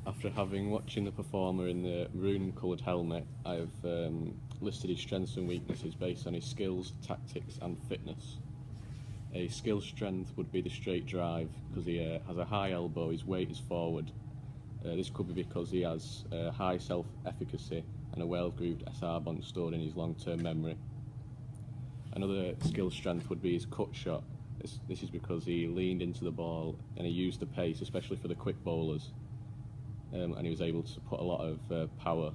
After having watching the performer in the maroon coloured helmet, I've listed his strengths and weaknesses based on his skills, tactics and fitness. A skill strength would be the straight drive, because he has a high elbow, his weight is forward. This could be because he has high self-efficacy and a well-grooved SR bond stored in his long-term memory. Another skill strength would be his cut shot. This is because he leaned into the ball and he used the pace, especially for the quick bowlers, and he was able to put a lot of power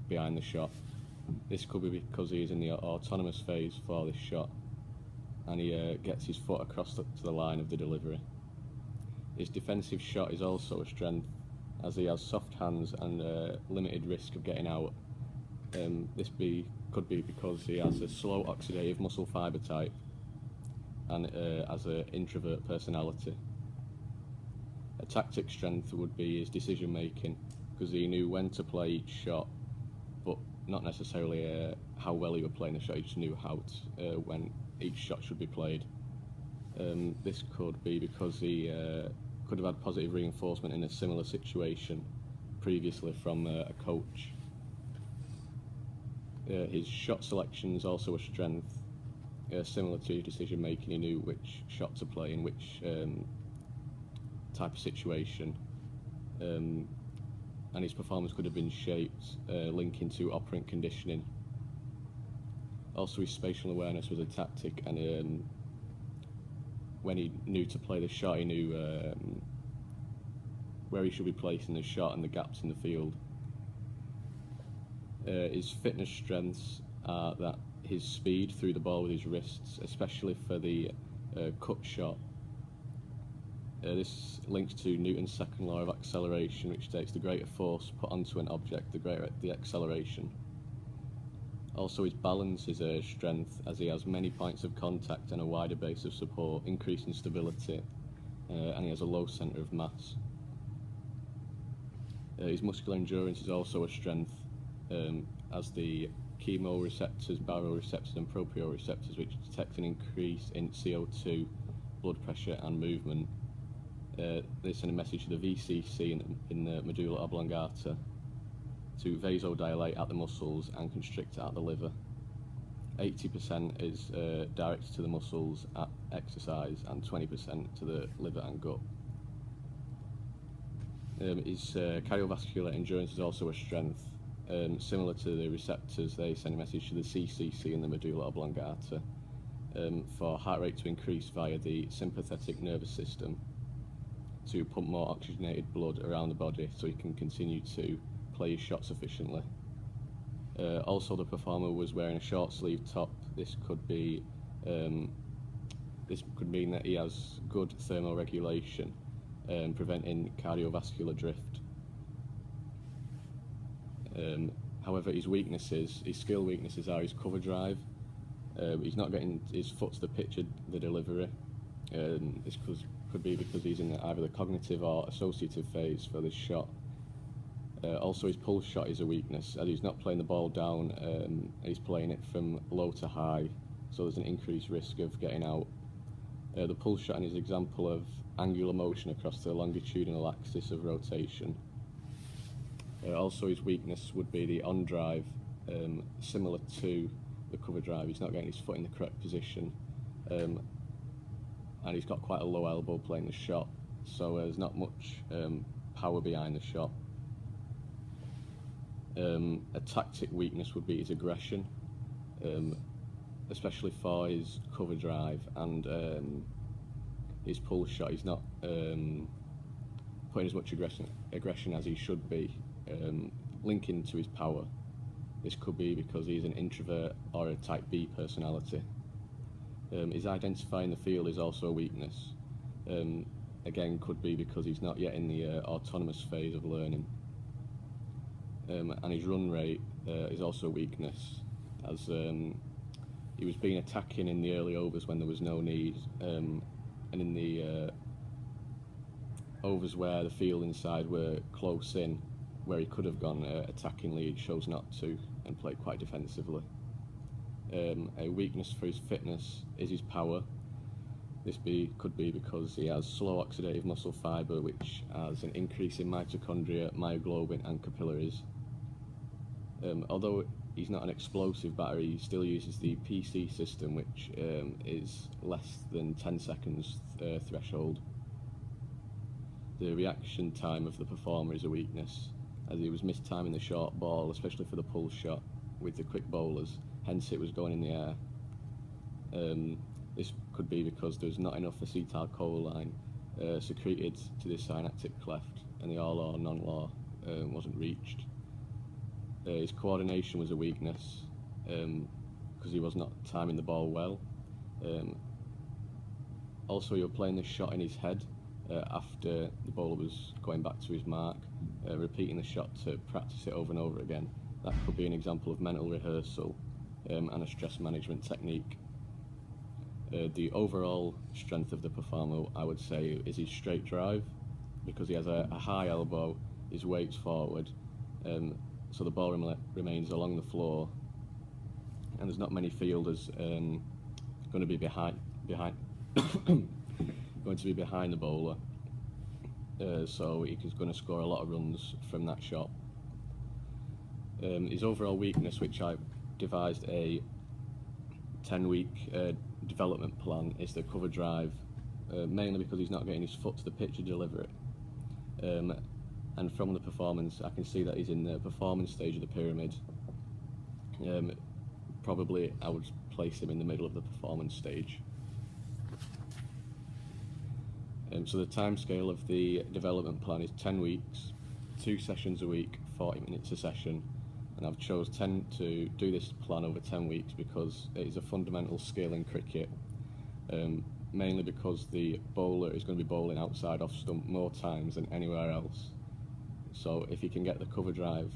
behind the shot. This could be because he is in the autonomous phase for this shot, and he gets his foot across to the line of the delivery. His defensive shot is also a strength, as he has soft hands and limited risk of getting out. This could be because he has a slow oxidative muscle fibre type and has an introvert personality. A tactic strength would be his decision making, because he knew when to play each shot, but not necessarily how well he would play in the shot. He just knew when each shot should be played. This could be because he could have had positive reinforcement in a similar situation previously from a coach. His shot selection is also a strength, similar to decision making. He knew which shot to play in which type of situation, and his performance could have been shaped linking to operant conditioning. Also, his spatial awareness was a tactic, and when he knew to play the shot, he knew where he should be placing the shot and the gaps in the field. His fitness strengths are that his speed through the ball with his wrists, especially for the cut shot. This links to Newton's second law of acceleration, which states the greater force put onto an object, the greater the acceleration. Also, his balance is a strength, as he has many points of contact and a wider base of support, increasing stability, and he has a low centre of mass. His muscular endurance is also a strength, as the chemoreceptors, baroreceptors and proprioceptors, which detect an increase in CO2, blood pressure and movement. They send a message to the VCC in the medulla oblongata to vasodilate at the muscles and constrict at the liver. 80% is directed to the muscles at exercise and 20% to the liver and gut. His cardiovascular endurance is also a strength. Similar to the receptors, they send a message to the CCC in the medulla oblongata for heart rate to increase via the sympathetic nervous system to pump more oxygenated blood around the body so he can continue to play his shots efficiently. Also, the performer was wearing a short sleeve top. This could mean that he has good thermoregulation, preventing cardiovascular drift. However, his skill weaknesses are his cover drive. He's not getting his foot to the pitch of the delivery. This could be because he's in either the cognitive or associative phase for this shot. Also, his pull shot is a weakness, as he's not playing the ball down, he's playing it from low to high, so there's an increased risk of getting out. The pull shot is an example of angular motion across the longitudinal axis of rotation. Also, his weakness would be the on drive, similar to the cover drive. He's not getting his foot in the correct position, and he's got quite a low elbow playing the shot, so there's not much power behind the shot. A tactic weakness would be his aggression, especially for his cover drive and his pull shot. He's not putting as much aggression as he should be, linking to his power. This could be because he's an introvert or a type B personality. His identifying the field is also a weakness. Again, could be because he's not yet in the autonomous phase of learning. And his run rate is also a weakness, as he was being attacking in the early overs when there was no need, and in the overs where the field inside were close in, where he could have gone attackingly, he chose not to and played quite defensively. A weakness for his fitness is his power. Could be because he has slow oxidative muscle fibre, which has an increase in mitochondria, myoglobin and capillaries. Although he's not an explosive battery, he still uses the PC system, which is less than 10 seconds threshold. The reaction time of the performer is a weakness, as he was mistiming the short ball, especially for the pull shot with the quick bowlers, hence it was going in the air. This could be because there's not enough acetylcholine secreted to the synaptic cleft, and the all or non-law wasn't reached. His coordination was a weakness because he was not timing the ball well. Also, he was playing the shot in his head after the bowler was going back to his mark, repeating the shot to practice it over and over again. That could be an example of mental rehearsal and a stress management technique. The overall strength of the performer, I would say, is his straight drive, because he has a high elbow, his weight's forward, so the ball remains along the floor, and there's not many fielders going to be behind going to be behind the bowler, so he's going to score a lot of runs from that shot. His overall weakness, which I've devised a 10-week development plan, is the cover drive, mainly because he's not getting his foot to the pitch to deliver it. And from the performance, I can see that he's in the performance stage of the pyramid. Probably I would place him in the middle of the performance stage. So the time scale of the development plan is 10 weeks, 2 sessions a week, 40 minutes a session, and I've chose to do this plan over 10 weeks because it is a fundamental skill in cricket, mainly because the bowler is going to be bowling outside off stump more times than anywhere else. So if he can get the cover drive,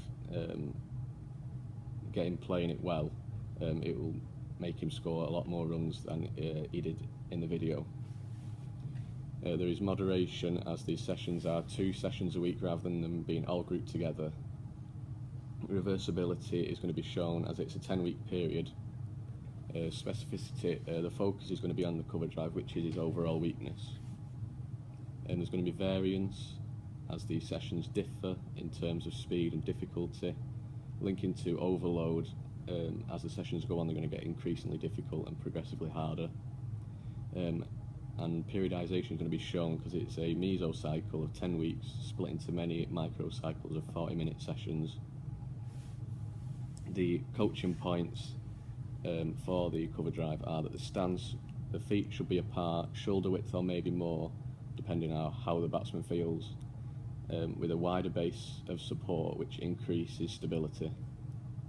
get him playing it well, it will make him score a lot more runs than he did in the video. There is moderation, as these sessions are 2 sessions a week rather than them being all grouped together. Reversibility is going to be shown as it's a 10-week period. Specificity, the focus is going to be on the cover drive, which is his overall weakness. And there's going to be variance as the sessions differ in terms of speed and difficulty, linking to overload. As the sessions go on, they're going to get increasingly difficult and progressively harder. And periodization is going to be shown because it's a mesocycle of 10 weeks split into many microcycles of 40-minute sessions. The coaching points for the cover drive are that the feet should be apart, shoulder width or maybe more, depending on how the batsman feels, with a wider base of support which increases stability.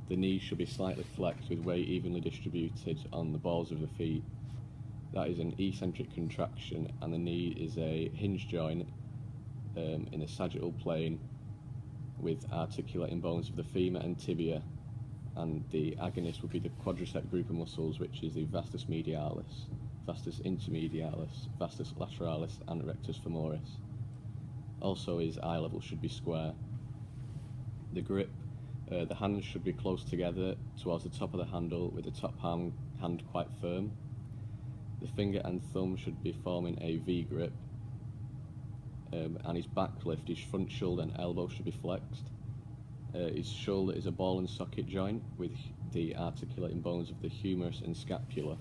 The knees should be slightly flexed with weight evenly distributed on the balls of the feet. That is an eccentric contraction, and the knee is a hinge joint in the sagittal plane with articulating bones of the femur and tibia, and the agonist would be the quadricep group of muscles, which is the vastus medialis, vastus intermedialis, vastus lateralis and rectus femoris. Also his eye level should be square. The grip, the hands should be close together towards the top of the handle, with the top hand quite firm. The finger and thumb should be forming a V grip, and his back lift, his front shoulder and elbow should be flexed. His shoulder is a ball and socket joint with the articulating bones of the humerus and scapula,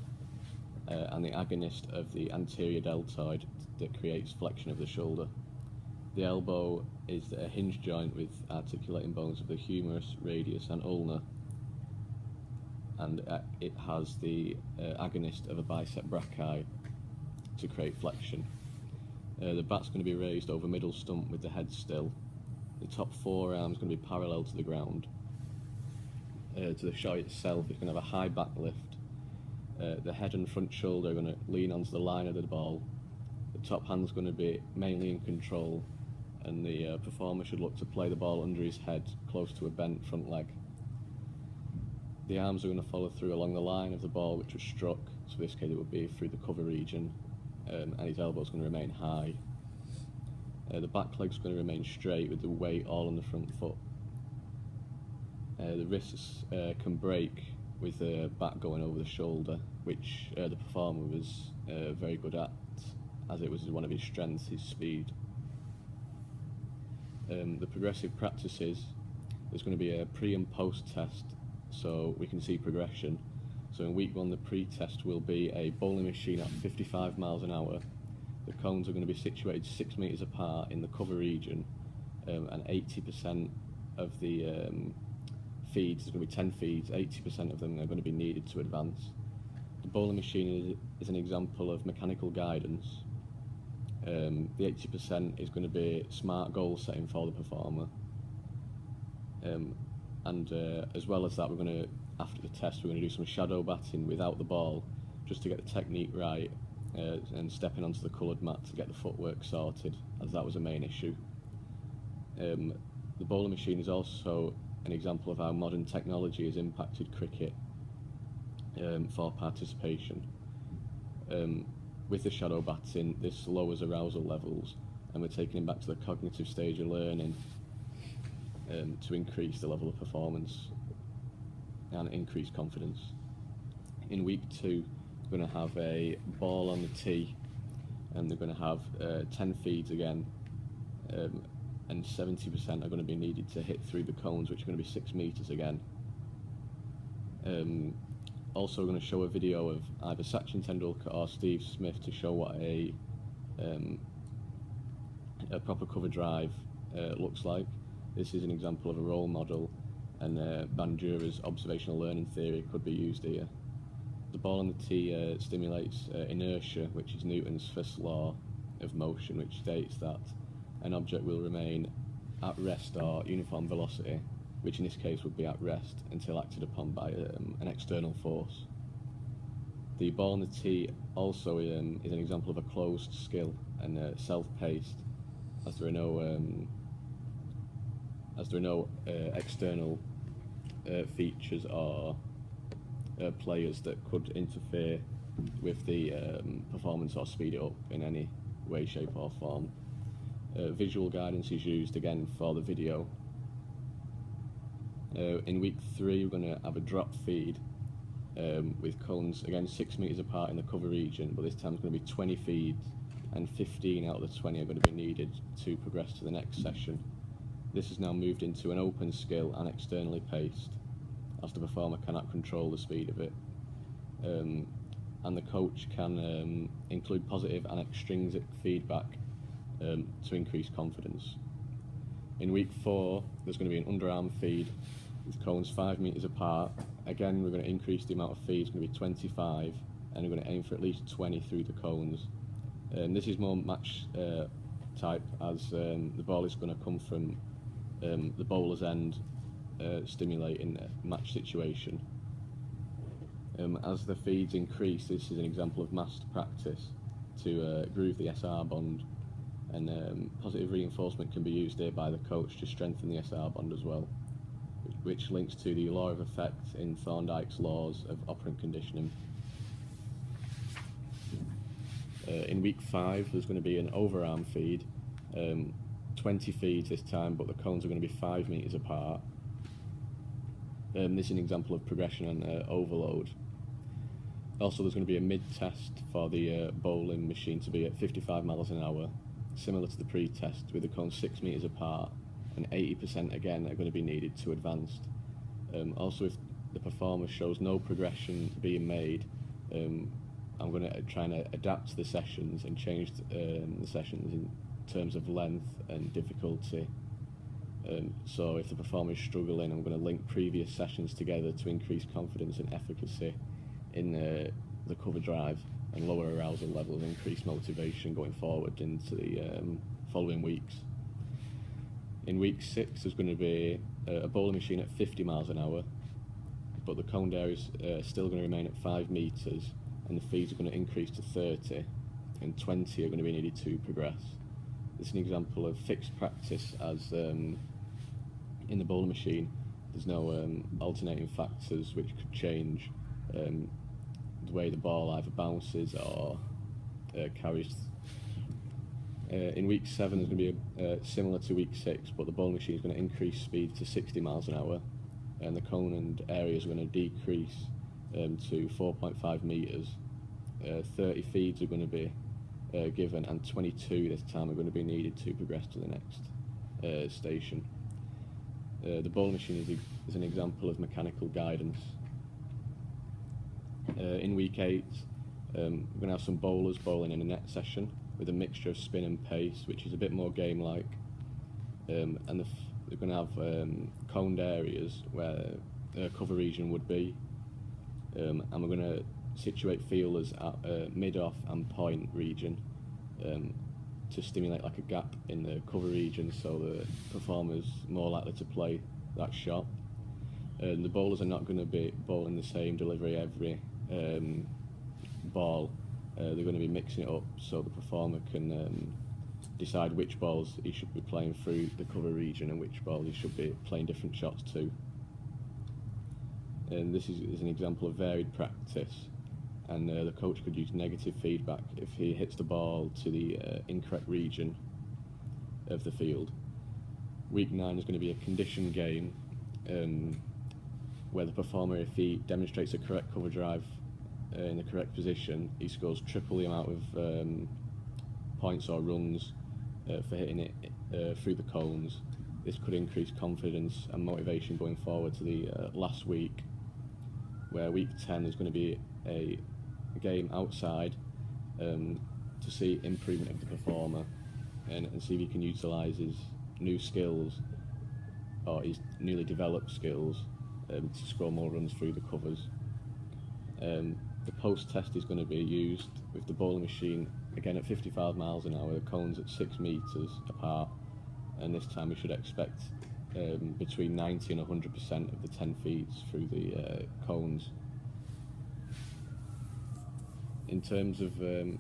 and the agonist of the anterior deltoid that creates flexion of the shoulder. The elbow is a hinge joint with articulating bones of the humerus, radius and ulna, and it has the agonist of a bicep brachii to create flexion. The bat's going to be raised over middle stump with the head still. The top forearm is going to be parallel to the ground. To the shot itself, it's going to have a high back lift. The head and front shoulder are going to lean onto the line of the ball. The top hand's going to be mainly in control, and the performer should look to play the ball under his head, close to a bent front leg. The arms are going to follow through along the line of the ball which was struck, so in this case it would be through the cover region, and his elbow is going to remain high. The back leg is going to remain straight with the weight all on the front foot. The wrists can break with the back going over the shoulder, which the performer was very good at as it was one of his strengths, his speed. The progressive practices, there's going to be a pre and post test so we can see progression. So in week 1 the pre-test will be a bowling machine at 55 miles an hour. The cones are going to be situated 6 metres apart in the cover region, and 80% of the feeds, there's going to be 10 feeds, 80% of them are going to be needed to advance. The bowling machine is an example of mechanical guidance. The 80% is going to be smart goal setting for the performer, and as well as that, we're going to, after the test, we're going to do some shadow batting without the ball, just to get the technique right, and stepping onto the coloured mat to get the footwork sorted, as that was a main issue. The bowling machine is also an example of how modern technology has impacted cricket for participation. With the shadow batting, this lowers arousal levels, and we're taking him back to the cognitive stage of learning to increase the level of performance and increase confidence. In week 2, we're going to have a ball on the tee, and they're going to have 10 feeds again, and 70% are going to be needed to hit through the cones, which are going to be 6 metres again. Also, we're going to show a video of either Sachin Tendulkar or Steve Smith to show what a proper cover drive looks like. This is an example of a role model, and Bandura's observational learning theory could be used here. The ball on the tee stimulates inertia, which is Newton's first law of motion, which states that an object will remain at rest or uniform velocity, which in this case would be at rest until acted upon by an external force. The ball on the tee also is an example of a closed skill and self-paced, as there are no external features or players that could interfere with the performance or speed it up in any way, shape or form. Visual guidance is used again for the video. In week 3, we're going to have a drop feed with cones again 6 metres apart in the cover region, but this time it's going to be 20 feeds, and 15 out of the 20 are going to be needed to progress to the next session. This is now moved into an open skill and externally paced, as the performer cannot control the speed of it. And the coach can include positive and extrinsic feedback to increase confidence. In week 4, there's going to be an underarm feed with cones 5 metres apart. Again, we're going to increase the amount of feeds, it's going to be 25, and we're going to aim for at least 20 through the cones. This is more match type, as the ball is going to come from the bowler's end, stimulating a match situation. As the feeds increase, this is an example of massed practice to groove the SR bond, and positive reinforcement can be used here by the coach to strengthen the SR bond as well, which links to the law of effect in Thorndike's laws of operant conditioning. In week 5, there's going to be an overarm feed, 20 feeds this time, but the cones are going to be 5 metres apart. This is an example of progression and overload. Also, there's going to be a mid-test for the bowling machine to be at 55 miles an hour, similar to the pre-test, with the cones 6 metres apart, and 80% again are going to be needed to advance. Also, if the performer shows no progression being made, I'm going to try and adapt the sessions and change the sessions in terms of length and difficulty. So if the performer is struggling, I'm going to link previous sessions together to increase confidence and efficacy in the cover drive, and lower arousal levels, and increase motivation going forward into the following weeks. In week 6, there's going to be a bowling machine at 50 miles an hour, but the coned area is still going to remain at 5 metres, and the feeds are going to increase to 30, and 20 are going to be needed to progress. This is an example of fixed practice, as in the bowling machine there's no alternating factors which could change the way the ball either bounces or carries. In week 7, there's going to be similar to week 6, but the bowling machine is going to increase speed to 60 miles an hour, and the cone and areas are going to decrease to 4.5 metres. 30 feeds are going to be given, and 22 this time are going to be needed to progress to the next station. The bowling machine is an example of mechanical guidance. In week 8, we're going to have some bowlers bowling in a net session with a mixture of spin and pace, which is a bit more game-like. And they're going to have coned areas where the cover region would be, and we're going to situate fielders at mid-off and point region to stimulate like a gap in the cover region, so the performer's more likely to play that shot. The bowlers are not going to be bowling the same delivery every ball. They're going to be mixing it up so the performer can decide which balls he should be playing through the cover region and which ball he should be playing different shots to. And this is an example of varied practice, and the coach could use negative feedback if he hits the ball to the incorrect region of the field. Week 9 is going to be a condition game where the performer, if he demonstrates a correct cover drive in the correct position, he scores triple the amount of points or runs for hitting it through the cones. This could increase confidence and motivation going forward to the last week, where week 10 is going to be a game outside to see improvement of the performer and see if he can utilise his new skills or his newly developed skills to score more runs through the covers. The post test is going to be used with the bowling machine again at 55 miles an hour, the cones at 6 metres apart, and this time we should expect between 90 and 100% of the 10 feeds through the cones. In terms of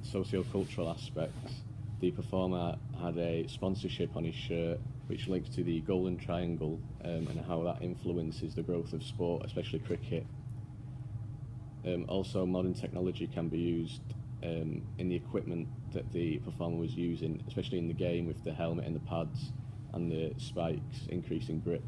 socio-cultural aspects, the performer had a sponsorship on his shirt which links to the Golden Triangle and how that influences the growth of sport, especially cricket. Also, modern technology can be used in the equipment that the performer was using, especially in the game with the helmet and the pads and the spikes increasing grip.